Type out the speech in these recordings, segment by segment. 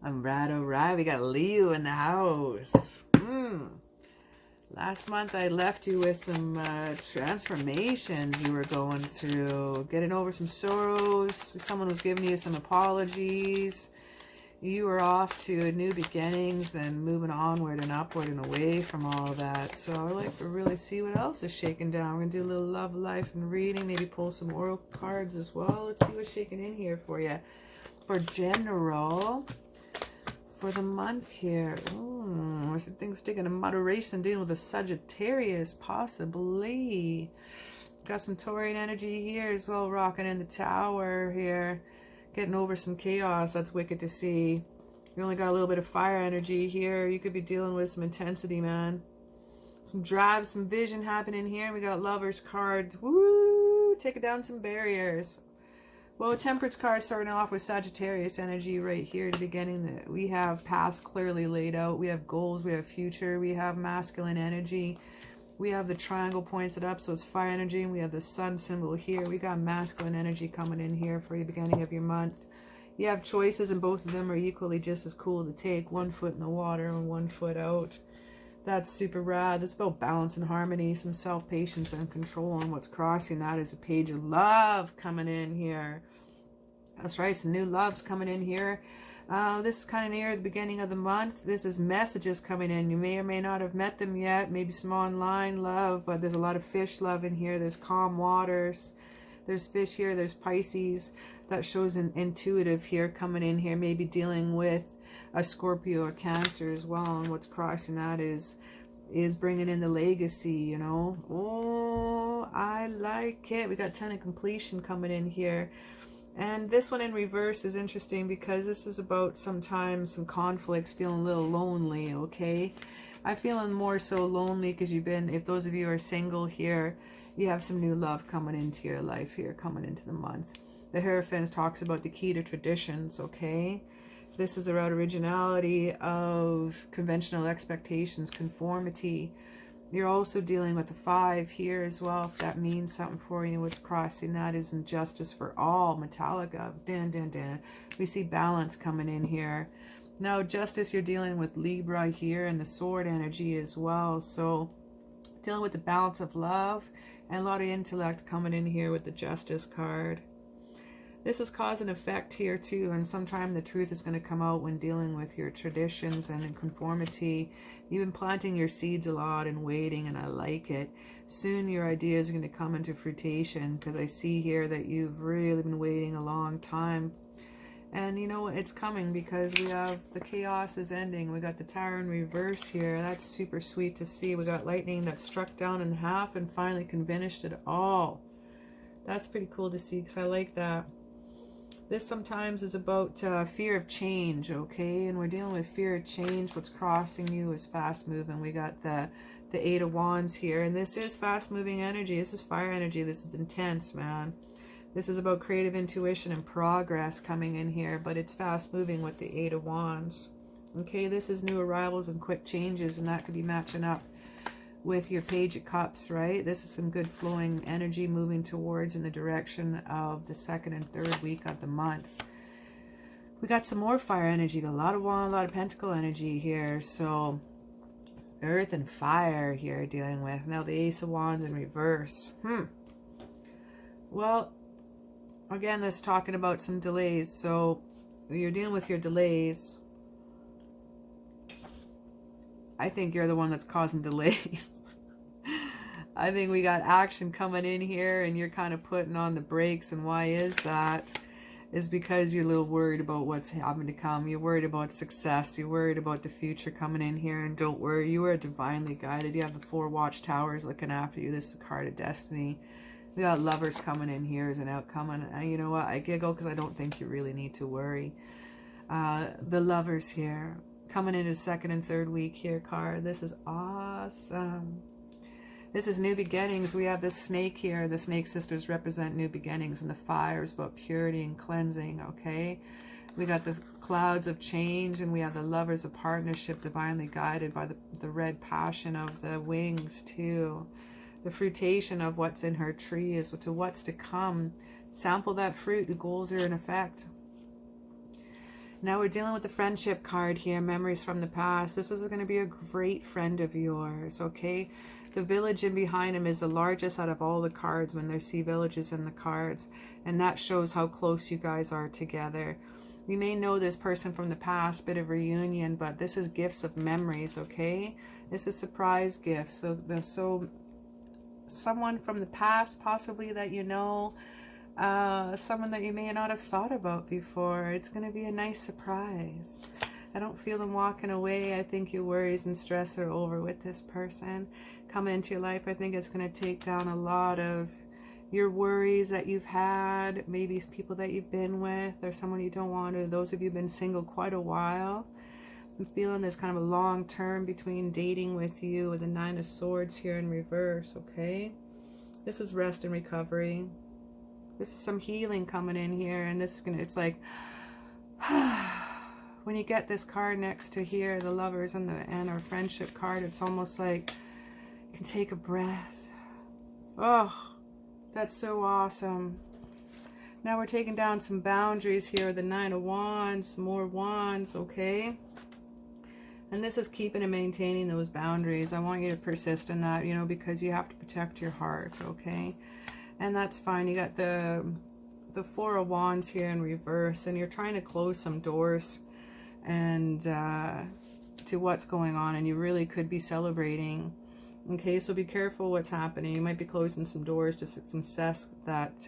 All right. We got Leo in the house. Last month I left you with some transformations you were going through. Getting over some sorrows. Someone was giving you some apologies. You were off to new beginnings and moving onward and upward and away from all that. So I'd like to really see what else is shaking down. We're going to do a little love, life, and reading. Maybe pull some oracle cards as well. Let's see what's shaking in here for you. For general, for the month here. I see things taking a moderation, dealing with a Sagittarius, possibly. Got some Taurian energy here as well, rocking in the tower here. Getting over some chaos. That's wicked to see. You only got a little bit of fire energy here. You could be dealing with some intensity, man. Some drive, some vision happening here. We got Lovers cards. Woo! Taking down some barriers. Well, Temperance card starting off with Sagittarius energy right here at the beginning. We have past clearly laid out. We have goals. We have future. We have masculine energy. We have the triangle points it up, so it's fire energy, and we have the sun symbol here. We got masculine energy coming in here for the beginning of your month. You have choices, and both of them are equally just as cool to take. 1 foot in the water and 1 foot out. That's super rad. It's about balance and harmony, some self-patience and control on what's crossing. That is a page of love coming in here. That's right, some new loves coming in here. This is kind of near the beginning of the month. This is messages coming in. You may or may not have met them yet. Maybe some online love, but there's a lot of fish love in here. There's calm waters. There's fish here. There's Pisces. That shows an intuitive here coming in here. Maybe dealing with a Scorpio or Cancer as well. And what's crossing that is bringing in the legacy, you know. Oh, I like it. We got 10 of completion coming in here. And this one in reverse is interesting because this is about sometimes some conflicts, feeling a little lonely, okay? I'm feeling more so lonely because if those of you are single here, you have some new love coming into your life here, coming into the month. The Hierophant talks about the key to traditions, okay? This is about originality of conventional expectations, conformity. You're also dealing with the 5 here as well, if that means something for you. What's crossing that is injustice for all. Metallica. Dun, dun, dun. We see balance coming in here. Now, justice, you're dealing with Libra here and the sword energy as well. So, dealing with the balance of love and a lot of intellect coming in here with the Justice card. This is cause and effect here too, and sometime the truth is going to come out when dealing with your traditions and in conformity. You've been planting your seeds a lot and waiting, and I like it. Soon your ideas are going to come into fruition, because I see here that you've really been waiting a long time. And you know, it's coming because we have the chaos is ending. We got the Tower in reverse here. That's super sweet to see. We got lightning that struck down in half and finally finished it all. That's pretty cool to see, because I like that. This sometimes is about fear of change, okay? And we're dealing with fear of change. What's crossing you is fast moving. We got the 8 of Wands here. And this is fast moving energy. This is fire energy. This is intense, man. This is about creative intuition and progress coming in here. But it's fast moving with the 8 of Wands. Okay, this is new arrivals and quick changes. And that could be matching up with your Page of Cups, right? This is some good flowing energy moving towards in the direction of the 2nd and 3rd week of the month. We got some more fire energy, a lot of Wand, a lot of Pentacle energy here. So earth and fire here dealing with. Now the Ace of Wands in reverse. Well, again, this is talking about some delays. So you're dealing with your delays. I think you're the one that's causing delays. I think we got action coming in here and you're kind of putting on the brakes. And why is that? Is because you're a little worried about what's having to come. You're worried about success. You're worried about the future coming in here. And don't worry, you are divinely guided. You have the 4 watchtowers looking after you. This is a card of destiny. We got Lovers coming in here as an outcome. And you know what? I giggle because I don't think you really need to worry. The Lovers here. Coming into 2nd and 3rd week here card. This is awesome. This is new beginnings. We have this snake here. The snake sisters represent new beginnings, and the fire is about purity and cleansing, okay? We got the clouds of change, and we have the Lovers of partnership, divinely guided by the red passion of the wings too. The fruitation of what's in her tree is to what's to come. Sample that fruit. The goals are in effect. Now we're dealing with the friendship card here, memories from the past. This is going to be a great friend of yours, okay? The village in behind him is the largest out of all the cards when they see villages in the cards. And that shows how close you guys are together. You may know this person from the past, bit of reunion, but this is gifts of memories, okay? This is surprise gifts. So someone from the past, possibly that you know, someone that you may not have thought about before. It's going to be a nice surprise. I don't feel them walking away. I think your worries and stress are over with this person. Come into your life. I think it's going to take down a lot of your worries that you've had. Maybe it's people that you've been with or someone you don't want to. Those of you who've been single quite a while. I'm feeling there's kind of a long term between dating with you with the 9 of Swords here in reverse, okay? This is rest and recovery. This is some healing coming in here, and this is gonna, it's like, when you get this card next to here, the lovers and our friendship card, it's almost like you can take a breath. Oh, that's so awesome. Now we're taking down some boundaries here, the 9 of Wands, more wands, okay? And this is keeping and maintaining those boundaries. I want you to persist in that, you know, because you have to protect your heart, okay? And that's fine. You got the 4 of Wands here in reverse, and you're trying to close some doors and to what's going on, and you really could be celebrating. Okay, so be careful what's happening. You might be closing some doors to success that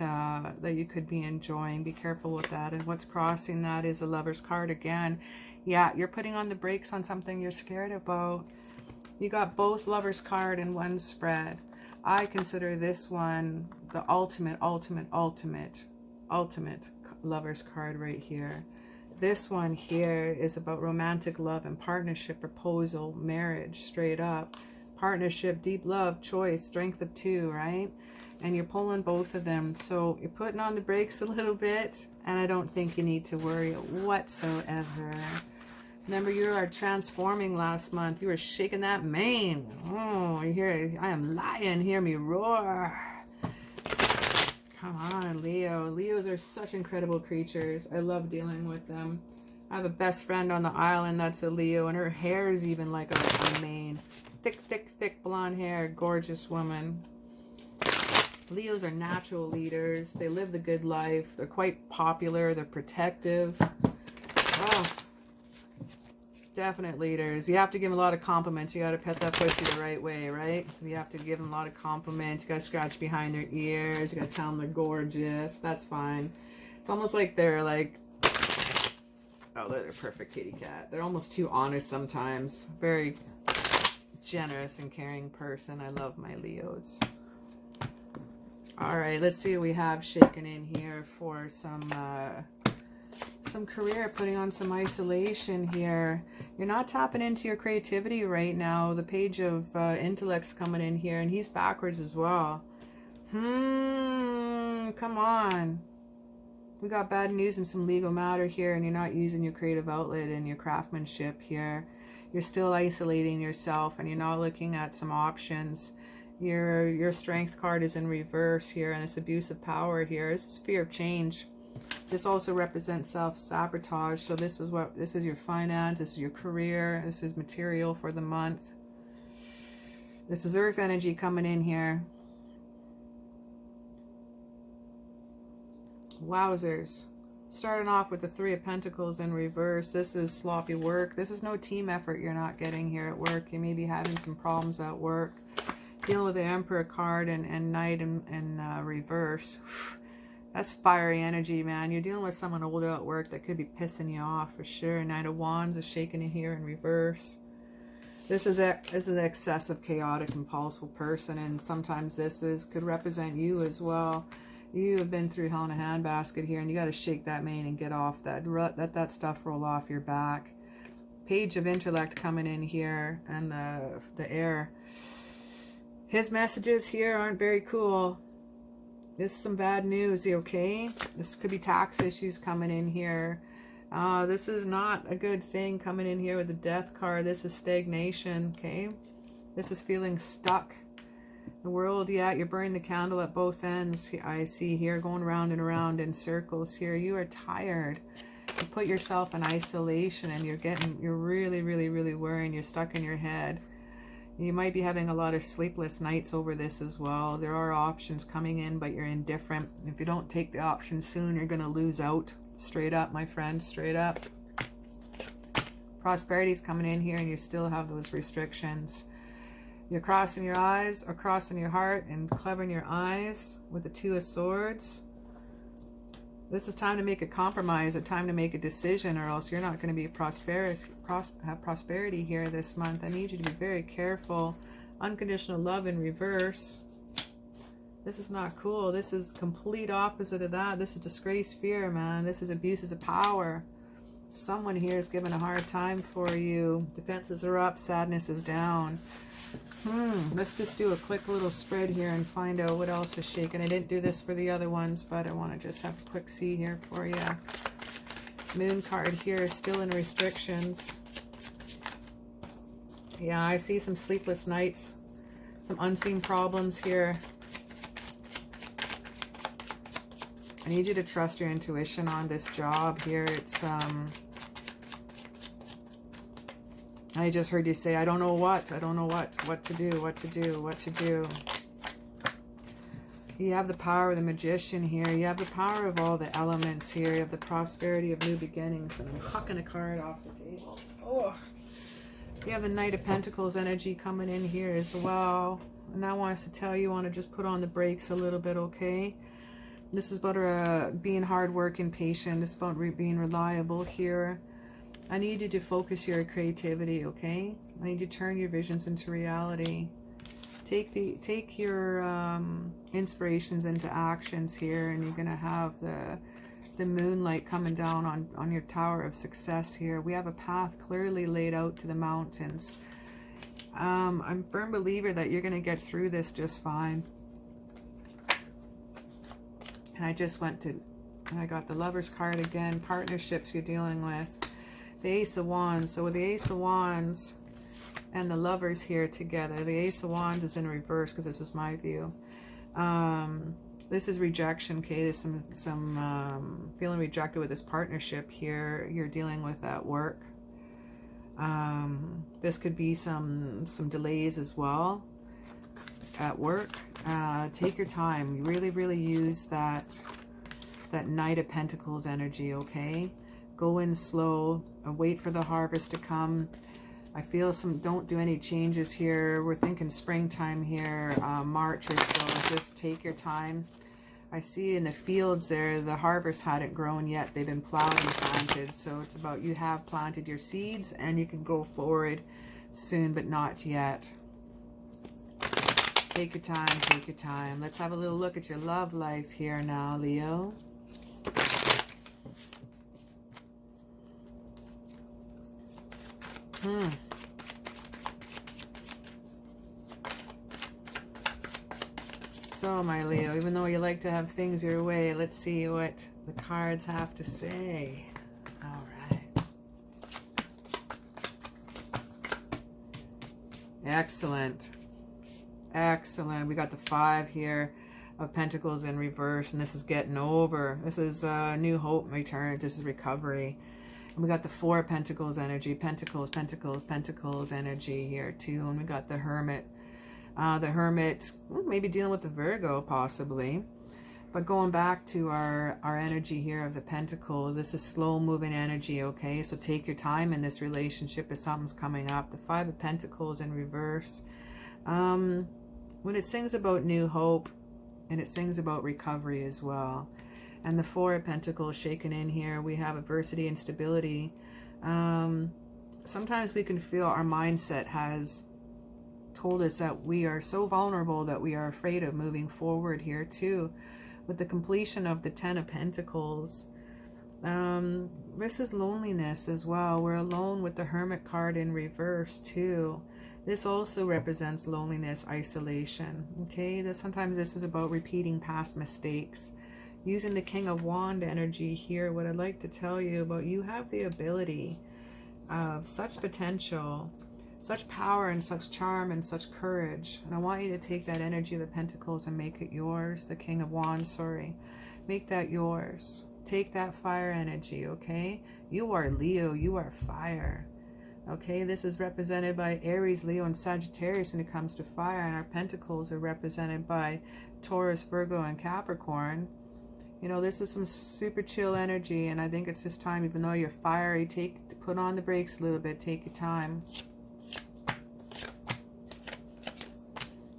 that you could be enjoying. Be careful with that. And what's crossing that is a Lover's card again. Yeah, you're putting on the brakes on something you're scared about. You got both Lover's card in one spread. I consider this one the ultimate Lover's card right here. This one here is about romantic love and partnership, proposal, marriage, straight up. Partnership, deep love, choice, strength of 2, right? And you're pulling both of them. So you're putting on the brakes a little bit, and I don't think you need to worry whatsoever. Remember, you are transforming last month. You were shaking that mane. Oh, you hear, I am lying. Hear me roar. Come on, Leo. Leos are such incredible creatures. I love dealing with them. I have a best friend on the island that's a Leo, and her hair is even like a mane. Thick blonde hair. Gorgeous woman. Leos are natural leaders. They live the good life. They're quite popular. They're protective. Oh. Definite leaders. You have to give them a lot of compliments. You got to pet that pussy the right way, right? You have to give them a lot of compliments. You got to scratch behind their ears. You got to tell them they're gorgeous. That's fine. It's almost like they're like, oh, they're the perfect kitty cat. They're almost too honest sometimes. Very generous and caring person. I love my Leos. All right, let's see what we have shaken in here for some career, putting on some isolation here. You're not tapping into your creativity right now. The Page of Intellect's coming in here, and he's backwards as well. Come on. We got bad news and some legal matter here, and you're not using your creative outlet and your craftsmanship here. You're still isolating yourself, and you're not looking at some options. Your Strength card is in reverse here, and this abuse of power here. This is fear of change. This also represents self-sabotage. So this is your finance, this is your career, this is material for the month. This is earth energy coming in here. Wowzers. Starting off with the 3 of Pentacles in reverse. This is sloppy work. This is no team effort you're not getting here at work. You may be having some problems at work. Dealing with the Emperor card and Knight in reverse. That's fiery energy, man. You're dealing with someone older at work that could be pissing you off for sure. Knight of Wands is shaking in here in reverse. This is an excessive, chaotic, impulsive person, and sometimes could represent you as well. You have been through hell in a handbasket here, and you got to shake that mane and get off that. Let that stuff roll off your back. Page of Intellect coming in here, and the air. His messages here aren't very cool. This is some bad news, okay? This could be tax issues coming in here. This is not a good thing coming in here with the Death card. This is stagnation, okay? This is feeling stuck. The world, yeah, you're burning the candle at both ends. I see here, going round and around in circles here. You are tired. You put yourself in isolation and you're really worrying. You're stuck in your head. You might be having a lot of sleepless nights over this as well. There are options coming in, but you're indifferent. If you don't take the option soon, you're going to lose out. Straight up, my friend, straight up. Prosperity's coming in here and you still have those restrictions. You're crossing your eyes or crossing your heart and covering your eyes with the Two of Swords. This is time to make a compromise, a time to make a decision, or else you're not going to be have prosperity here this month. I need you to be very careful. Unconditional love in reverse. This is not cool. This is complete opposite of that. This is disgrace, fear, man. This is abuses of power. Someone here is giving a hard time for you. Defenses are up, sadness is down. Let's just do a quick little spread here and find out what else is shaking. I didn't do this for the other ones, but I want to just have a quick see here for you. Moon card here is still in restrictions. Yeah, I see some sleepless nights, some unseen problems here. I need you to trust your intuition on this job here. It's I just heard you say, I don't know what to do. You have the power of the Magician here. You have the power of all the elements here. You have the prosperity of new beginnings. And I'm hucking a card off the table. Oh, you have the Knight of Pentacles energy coming in here as well. And that wants to tell you, want to just put on the brakes a little bit, okay? This is about being hardworking, patient. This is about being reliable here. I need you to focus your creativity, okay? I need you to turn your visions into reality. Take your inspirations into actions here, and you're gonna have the moonlight coming down on your tower of success here. We have a path clearly laid out to the mountains. I'm a firm believer that you're gonna get through this just fine. And I got the Lover's card again. Partnerships you're dealing with. The Ace of Wands. So with the Ace of Wands and the Lovers here together, the Ace of Wands is in reverse because this is my view. This is rejection, okay? There's some feeling rejected with this partnership here you're dealing with at work. This could be some delays as well at work. Take your time. You really use that Knight of Pentacles energy, okay? Go in slow, wait for the harvest to come. I feel don't do any changes here. We're thinking springtime here, March or so. Just take your time. I see in the fields there, the harvest hadn't grown yet. They've been plowed and planted. So it's about you have planted your seeds and you can go forward soon, but not yet. Take your time, take your time. Let's have a little look at your love life here now, Leo. So, my Leo, even though you like to have things your way, let's see what the cards have to say. All right. Excellent. Excellent. We got the 5 here of Pentacles in reverse, and this is getting over. This is new hope returns. This is recovery. And we got the 4 of Pentacles energy, Pentacles energy here too. And we got the Hermit. The Hermit, maybe dealing with the Virgo possibly. But going back to our energy here of the Pentacles, this is slow moving energy, okay? So take your time in this relationship if something's coming up. The 5 of Pentacles in reverse. When it sings about new hope, and it sings about recovery as well. And the 4 of Pentacles shaken in here, we have adversity and stability. Sometimes we can feel our mindset has told us that we are so vulnerable that we are afraid of moving forward here too. With the completion of the 10 of Pentacles, this is loneliness as well. We're alone with the Hermit card in reverse too. This also represents loneliness, isolation. Okay, sometimes this is about repeating past mistakes. Using the King of Wand energy here, what I'd like to tell you about, you have the ability of such potential, such power and such charm and such courage. And I want you to take that energy of the Pentacles and make it yours. The King of Wands, sorry. Make that yours. Take that fire energy, okay? You are Leo. You are fire. Okay, this is represented by Aries, Leo, and Sagittarius when it comes to fire. And our pentacles are represented by Taurus, Virgo, and Capricorn. You know, this is some super chill energy. And I think it's this time, even though you're fiery, put on the brakes a little bit. Take your time.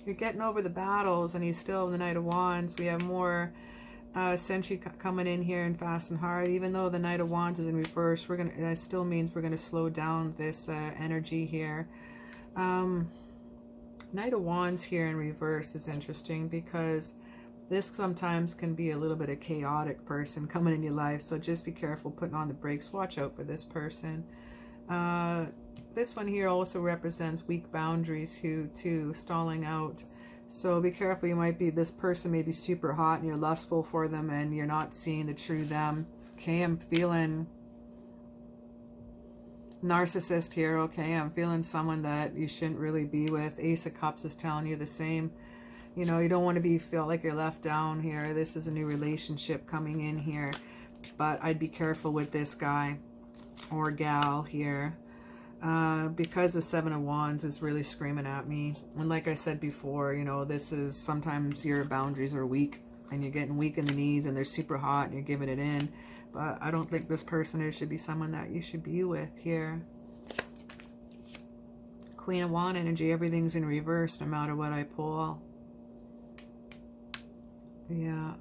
You're getting over the battles, and you still have the Knight of Wands. We have more Sentry coming in here and fast and hard. Even though the Knight of Wands is in reverse, that still means we're gonna slow down this energy here. Knight of Wands here in reverse is interesting because this sometimes can be a little bit of chaotic person coming in your life. So just be careful putting on the brakes. Watch out for this person. This one here also represents weak boundaries too, stalling out. So be careful. This person may be super hot and you're lustful for them and you're not seeing the true them. Okay, I'm feeling narcissist here. Okay, I'm feeling someone that you shouldn't really be with. Ace of Cups is telling you the same. You know, you don't want to feel like you're left down here. This is a new relationship coming in here. But I'd be careful with this guy or gal here. Because the Seven of Wands is really screaming at me. And like I said before, you know, this is sometimes your boundaries are weak and you're getting weak in the knees and they're super hot and you're giving it in. But I don't think this person should be someone that you should be with here. Queen of Wands energy, everything's in reverse no matter what I pull. Yeah.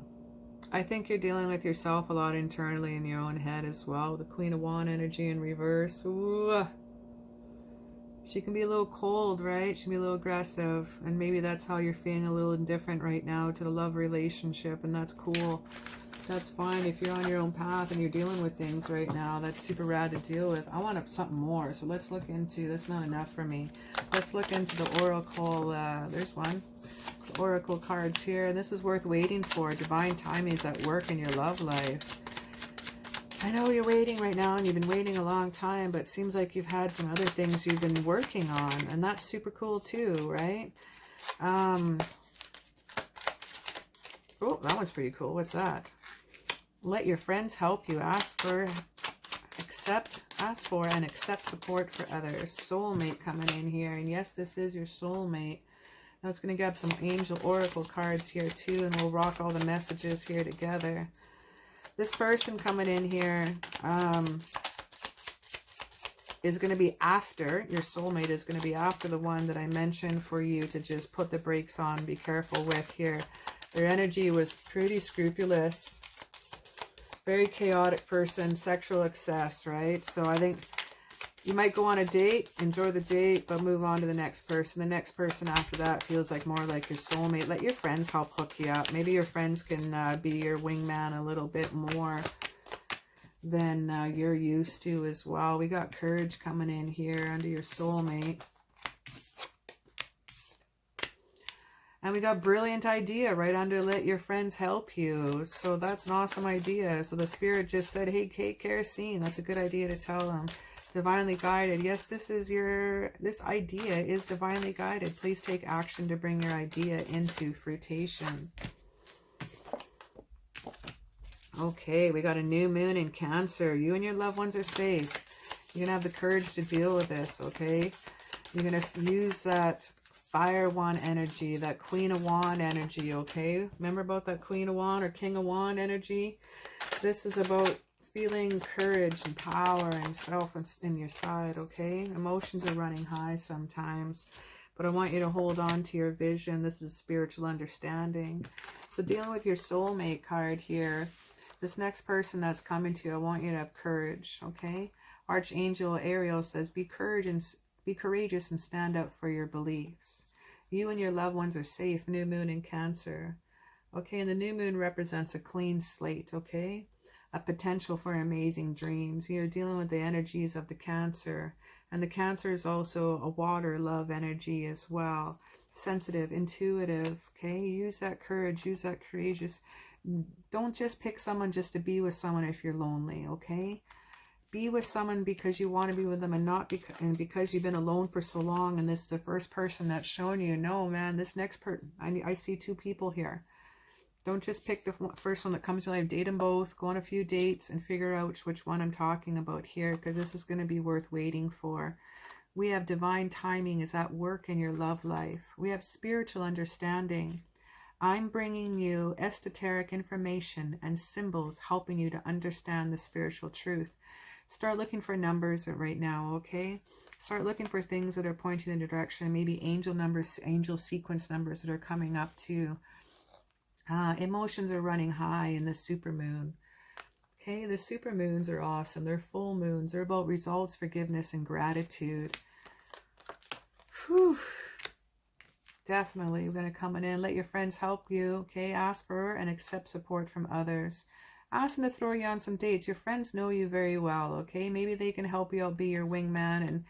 I think you're dealing with yourself a lot internally in your own head as well. The Queen of Wands energy in reverse. Ooh. She can be a little cold, right? She can be a little aggressive. And maybe that's how you're feeling a little indifferent right now to the love relationship. And that's cool. That's fine if you're on your own path and you're dealing with things right now. That's super rad to deal with. I want something more. So let's look into, that's not enough for me. Let's look into the Oracle. There's one. The Oracle cards here. And this is worth waiting for. Divine timing is at work in your love life. I know you're waiting right now and you've been waiting a long time, but it seems like you've had some other things you've been working on, and that's super cool too, right? Oh, that one's pretty cool. What's that? Let your friends help you. Ask for and accept support for others. Soulmate coming in here, and yes, this is your soulmate. Now it's going to grab some angel oracle cards here too, and we'll rock all the messages here together. This person coming in here is going to be after, your soulmate is going to be after the one that I mentioned for you to just put the brakes on, be careful with here. Their energy was pretty scrupulous, very chaotic person, sexual excess, right? So I think you might go on a date, enjoy the date, but move on to the next person. The next person after that feels like more like your soulmate. Let your friends help hook you up. Maybe your friends can be your wingman a little bit more than you're used to as well. We got courage coming in here under your soulmate. And we got brilliant idea right under let your friends help you. So that's an awesome idea. So the spirit just said, hey, CaraSeen, that's a good idea to tell them. Divinely guided. Yes, this idea is divinely guided. Please take action to bring your idea into fruition. Okay, we got a new moon in Cancer. You and your loved ones are safe. You're going to have the courage to deal with this, okay? You're going to use that Fire Wand energy, that Queen of Wand energy, okay? Remember about that Queen of Wand or King of Wand energy? This is about feeling courage and power and self in your side, okay? Emotions are running high sometimes, but I want you to hold on to your vision. This is spiritual understanding. So dealing with your soulmate card here, this next person that's coming to you, I want you to have courage, okay? Archangel Ariel says, be courageous and stand up for your beliefs. You and your loved ones are safe. New moon in Cancer. Okay, and the new moon represents a clean slate, okay? A potential for amazing dreams. You're dealing with the energies of the Cancer. And the Cancer is also a water love energy as well. Sensitive, intuitive, okay? Use that courage, use that courageous. Don't just pick someone just to be with someone if you're lonely, okay? Be with someone because you want to be with them and not because you've been alone for so long and this is the first person that's shown you, no, man, this next person, I see two people here. Don't just pick the first one that comes to life. Date them both. Go on a few dates and figure out which one I'm talking about here, because this is going to be worth waiting for. We have divine timing is at work in your love life. We have spiritual understanding. I'm bringing you esoteric information and symbols helping you to understand the spiritual truth. Start looking for numbers right now, okay? Start looking for things that are pointing in the direction. Maybe angel numbers, angel sequence numbers that are coming up too. Emotions are running high in the supermoon. Okay, the supermoons are awesome. They're full moons. They're about results, forgiveness, and gratitude. Whew. Definitely. We're going to come in. Let your friends help you. Okay, ask for and accept support from others. Ask them to throw you on some dates. Your friends know you very well. Okay, maybe they can help you out, be your wingman,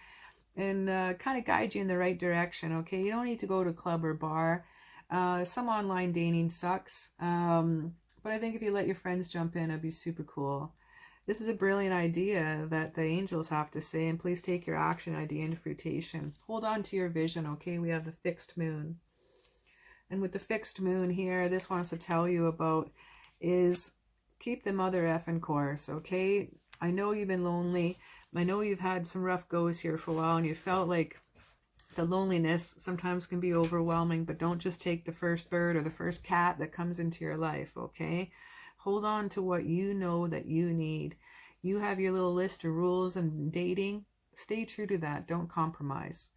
and kind of guide you in the right direction. Okay, you don't need to go to a club or bar. Some online dating sucks, but I think if you let your friends jump in, it'd be super cool. This is a brilliant idea that the angels have to say, and please take your action idea into fruition. Hold on to your vision, okay? We have the fixed moon. And with the fixed moon here, this wants to tell you about is keep the mother effing course, okay? I know you've been lonely. I know you've had some rough goes here for a while, and you felt like the loneliness sometimes can be overwhelming, but don't just take the first bird or the first cat that comes into your life, okay? Hold on to what you know that you need. You have your little list of rules and dating. Stay true to that. Don't compromise.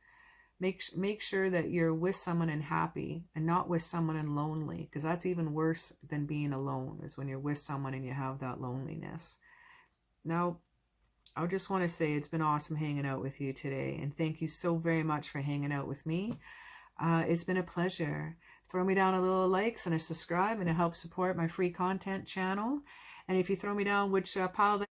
Make sure that you're with someone and happy and not with someone and lonely, because that's even worse than being alone, is when you're with someone and you have that loneliness. Now, I just want to say it's been awesome hanging out with you today, and thank you so very much for hanging out with me. It's been a pleasure. Throw me down a little likes and a subscribe, and it helps support my free content channel. And if you throw me down which pile that